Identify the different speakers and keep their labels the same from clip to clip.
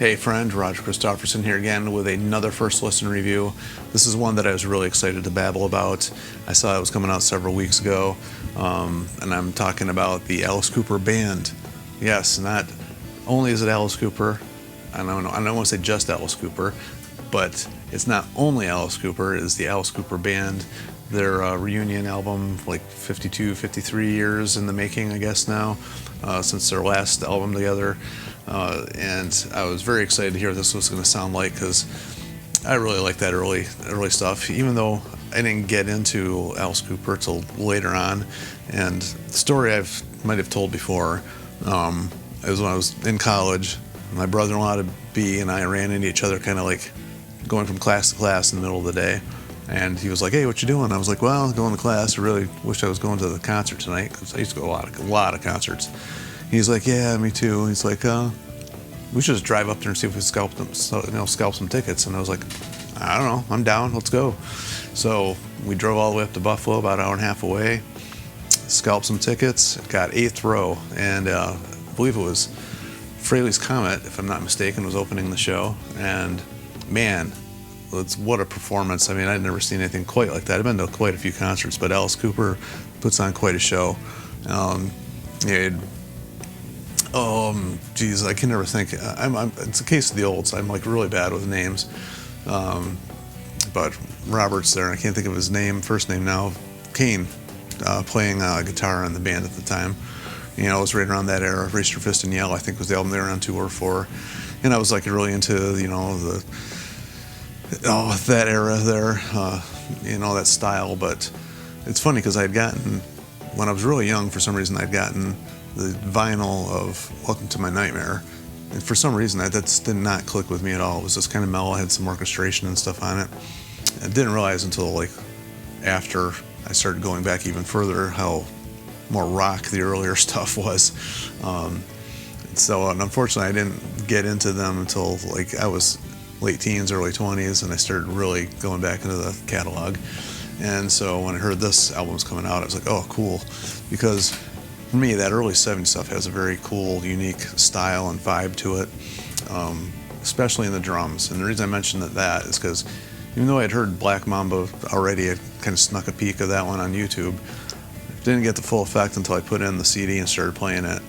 Speaker 1: Hey friend, Roger Christofferson here again with another first listen review. This is one that I was really excited to babble about. I saw it was coming out several weeks ago, and I'm talking about the Alice Cooper Band. Yes, not only is it Alice Cooper, I don't want to say just Alice Cooper, but it's not only Alice Cooper, it's the Alice Cooper Band. Their reunion album, like 52, 53 years in the making, I guess now, since their last album together. And I was very excited to hear what this was going to sound like, because I really like that early stuff, even though I didn't get into Alice Cooper till later on. And the story I might have told before, it was when I was in college. My brother-in-law to be and I ran into each other kind of like going from class to class in the middle of the day. And he was like, "Hey, what you doing?" I was like, "Well, going to class. I really wish I was going to the concert tonight, because I used to go to a lot of concerts." He's like, "Yeah, me too." He's like, "We should just drive up there and see if we scalp some tickets." And I was like, "I don't know, I'm down. Let's go." So we drove all the way up to Buffalo, about an hour and a half away. Scalped some tickets. Got 8th row, and I believe it was Fraley's Comet, if I'm not mistaken, was opening the show. And man, what a performance. I mean, I'd never seen anything quite like that. I've been to quite a few concerts, but Alice Cooper puts on quite a show. Geez, I can never think. It's a case of the olds. I'm like really bad with names. But Robert's there, and I can't think of his first name now. Kane, playing guitar in the band at the time. You know, it was right around that era. Raise Your Fist and Yell, I think, was the album they were on tour for. And I was like really into, that era there, that style. But it's funny because when I was really young, for some reason, I'd gotten the vinyl of Welcome to My Nightmare. And for some reason, that did not click with me at all. It was just kind of mellow, had some orchestration and stuff on it. I didn't realize until like after I started going back even further how more rock the earlier stuff was. And unfortunately, I didn't get into them until like I was late teens, early 20s, and I started really going back into the catalog. And so when I heard this album was coming out, I was like, oh, cool. Because for me, that early 70s stuff has a very cool, unique style and vibe to it, especially in the drums. And the reason I mentioned that is because even though I'd heard Black Mamba already, I kind of snuck a peek of that one on YouTube. Didn't get the full effect until I put in the CD and started playing it,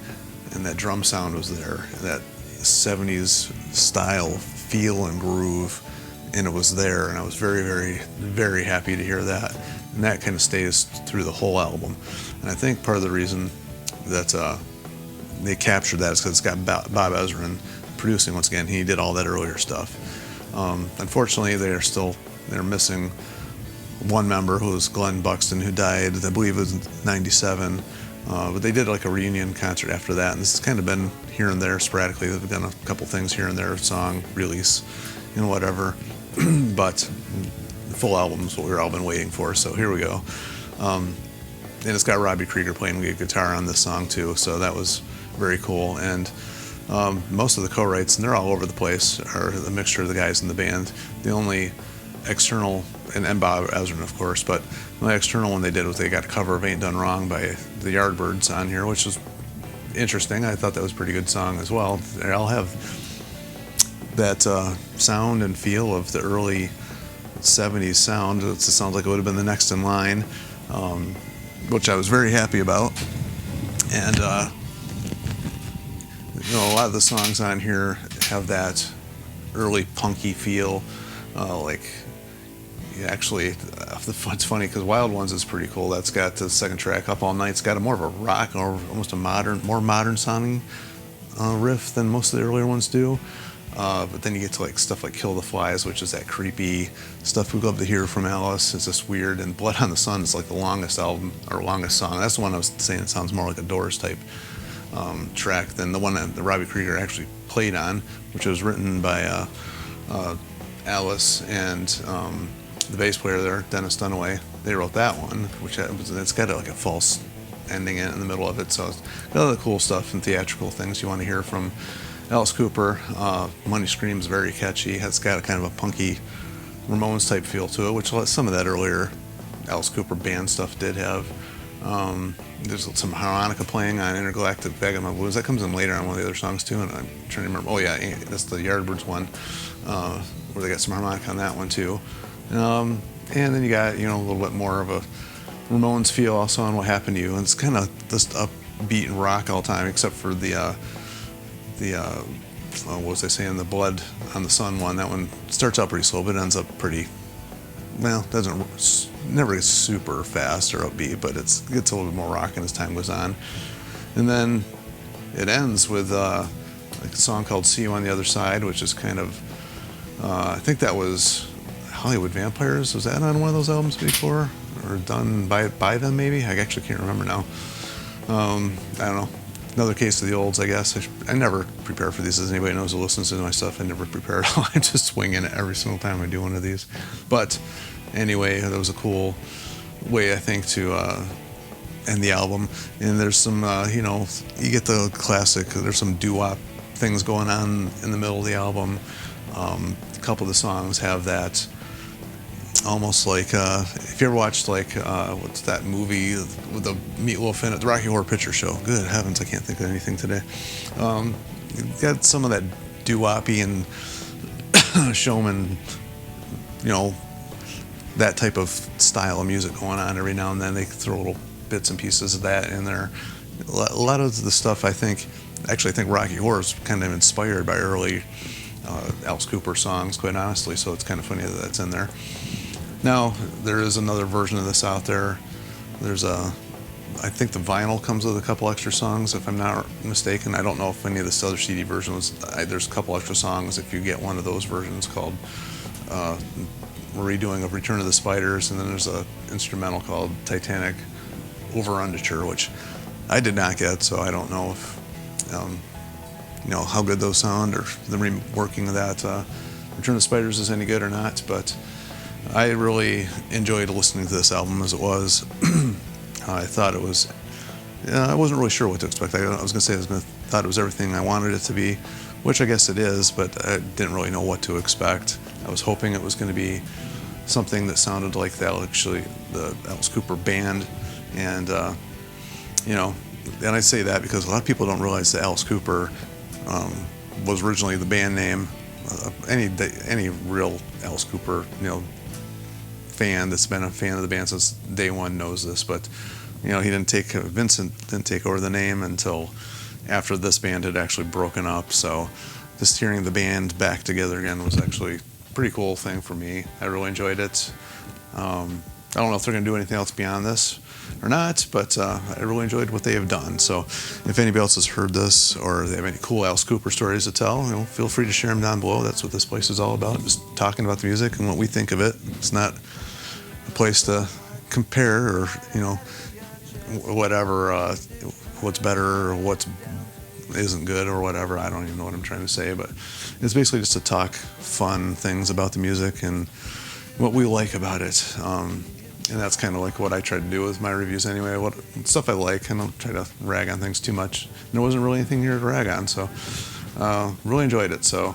Speaker 1: and that drum sound was there, that 70s style feel and groove, and it was there, and I was very, very, very happy to hear that. And that kind of stays through the whole album. And I think part of the reason that they captured that is because it's got Bob Ezrin producing once again. He did all that earlier stuff. Unfortunately, they're missing one member, who was Glenn Buxton, who died, I believe it was in 97. But they did like a reunion concert after that, and this has kind of been here and there sporadically. They've done a couple things here and there, song release, whatever. But the full album is what we've all been waiting for, so here we go. And it's got Robbie Krieger playing lead guitar on this song too, so that was very cool. And most of the co-writes, and they're all over the place, are a mixture of the guys in the band. The only external, and Bob Ezrin, of course, but the only external one they did was they got a cover of Ain't Done Wrong by the Yardbirds on here, which was interesting. I thought that was a pretty good song as well. They all have that sound and feel of the early 70s sound. It sounds like it would have been the next in line, which I was very happy about. And a lot of the songs on here have that early punky feel. It's funny because Wild Ones is pretty cool. That's got the second track, Up All Night's got more of a rock, or almost more modern sounding riff than most of the earlier ones do. But then you get to like stuff like Kill the Flies, which is that creepy stuff we love to hear from Alice. It's just weird. And Blood on the Sun is like the longest album or longest song. That's the one I was saying. It sounds more like a Doors type track than the one that Robbie Krieger actually played on, which was written by Alice and the bass player there, Dennis Dunaway. They wrote that one, it's got like a false ending in the middle of it. So it's got other cool stuff and theatrical things you want to hear from Alice Cooper. Money Scream's very catchy. It's got a kind of a punky Ramones type feel to it, which some of that earlier Alice Cooper band stuff did have. There's some harmonica playing on Intergalactic Vagabond Blues. That comes in later on one of the other songs too, and I'm trying to remember. Oh yeah, that's the Yardbirds one, where they got some harmonica on that one too. And then you got, a little bit more of a Ramones feel also on What Happened to You, and it's kind of just upbeat and rock all the time, except for the what was I saying? The Blood on the Sun one. That one starts out pretty slow, but ends up pretty. Well, never gets super fast or upbeat, but it gets a little bit more rocking as time goes on. And then it ends with a song called "See You on the Other Side," which is kind of, I think that was Hollywood Vampires. Was that on one of those albums before, or done by them maybe? I actually can't remember now. I don't know. Another case of the olds, I guess. I never prepare for these. As anybody knows who listens to my stuff, I never prepare at all. I'm just swinging it every single time I do one of these. But anyway, that was a cool way, I think, to end the album. And there's some, you get the classic. There's some doo-wop things going on in the middle of the album. A couple of the songs have that. Almost like, if you ever watched, what's that movie with the Meatloaf in it, the Rocky Horror Picture Show. Good heavens, I can't think of anything today. Got some of that doo-woppy and showman, that type of style of music going on every now and then. They throw little bits and pieces of that in there. A lot of the stuff, I think Rocky Horror is kind of inspired by early Alice Cooper songs, quite honestly, so it's kind of funny that that's in there. Now, there is another version of this out there. I think the vinyl comes with a couple extra songs, if I'm not mistaken. I don't know if any of this other CD version was, there's a couple extra songs if you get one of those versions called redoing of Return of the Spiders, and then there's an instrumental called Titanic Over-Underture, which I did not get, so I don't know if, how good those sound, or the reworking of that Return of the Spiders is any good or not, but I really enjoyed listening to this album as it was. I thought it was, I wasn't really sure what to expect. I was going to say thought it was everything I wanted it to be, which I guess it is, but I didn't really know what to expect. I was hoping it was going to be something that sounded like the Alice Cooper band, and and I say that because a lot of people don't realize that Alice Cooper was originally the band name. Any real Alice Cooper, fan that's been a fan of the band since day one knows this, but Vincent didn't take over the name until after this band had actually broken up. So just hearing the band back together again was actually a pretty cool thing for me. I really enjoyed it. I don't know if they're going to do anything else beyond this or not, but I really enjoyed what they have done. So if anybody else has heard this, or they have any cool Alice Cooper stories to tell, feel free to share them down below. That's what this place is all about, just talking about the music and what we think of it. It's not a place to compare or, whatever, what's better or what isn't good or whatever. I don't even know what I'm trying to say, but it's basically just to talk fun things about the music and what we like about it. And that's kind of like what I try to do with my reviews anyway. What stuff I like, and I don't try to rag on things too much. And there wasn't really anything here to rag on, so really enjoyed it. So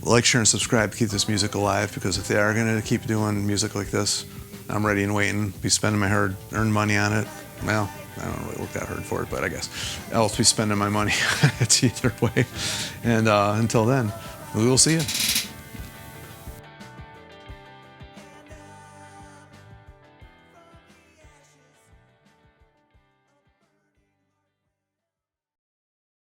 Speaker 1: like, share, and subscribe to keep this music alive, because if they are going to keep doing music like this, I'm ready and waiting. Be spending my hard-earned money on it. Well, I don't really work that hard for it, but I guess I'll be spending my money on it either way. And until then, we will see you.